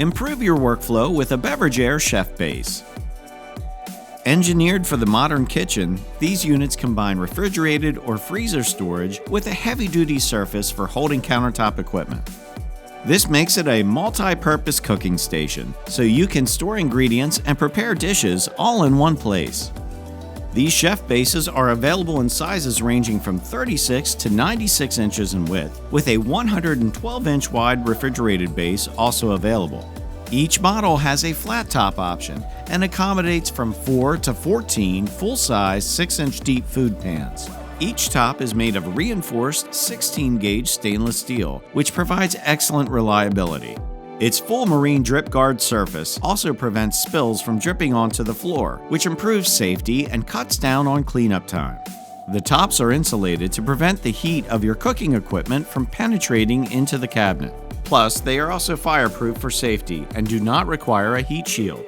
Improve your workflow with a Beverage-Air chef base. Engineered for the modern kitchen, these units combine refrigerated or freezer storage with a heavy-duty surface for holding countertop equipment. This makes it a multi-purpose cooking station, so you can store ingredients and prepare dishes all in one place. These chef bases are available in sizes ranging from 36 to 96 inches in width, with a 112-inch wide refrigerated base also available. Each model has a flat top option and accommodates from 4 to 14 full-size 6-inch deep food pans. Each top is made of reinforced 16-gauge stainless steel, which provides excellent reliability. Its full marine drip guard surface also prevents spills from dripping onto the floor, which improves safety and cuts down on cleanup time. The tops are insulated to prevent the heat of your cooking equipment from penetrating into the cabinet. Plus, they are also fireproof for safety and do not require a heat shield.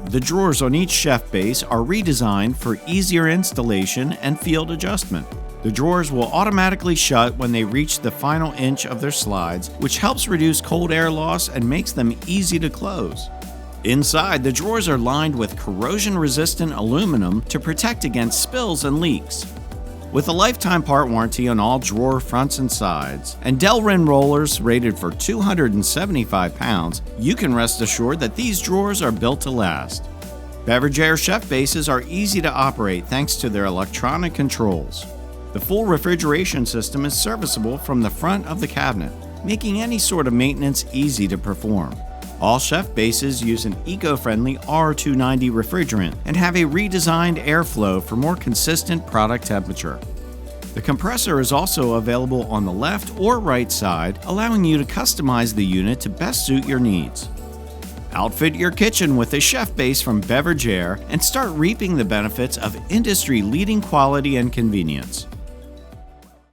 The drawers on each chef base are redesigned for easier installation and field adjustment. The drawers will automatically shut when they reach the final inch of their slides, which helps reduce cold air loss and makes them easy to close. Inside, the drawers are lined with corrosion-resistant aluminum to protect against spills and leaks. With a lifetime part warranty on all drawer fronts and sides, and Delrin rollers rated for 275 pounds, you can rest assured that these drawers are built to last. Beverage-Air chef bases are easy to operate thanks to their electronic controls. The full refrigeration system is serviceable from the front of the cabinet, making any sort of maintenance easy to perform. All chef bases use an eco-friendly R290 refrigerant and have a redesigned airflow for more consistent product temperature. The compressor is also available on the left or right side, allowing you to customize the unit to best suit your needs. Outfit your kitchen with a chef base from Beverage-Air and start reaping the benefits of industry-leading quality and convenience.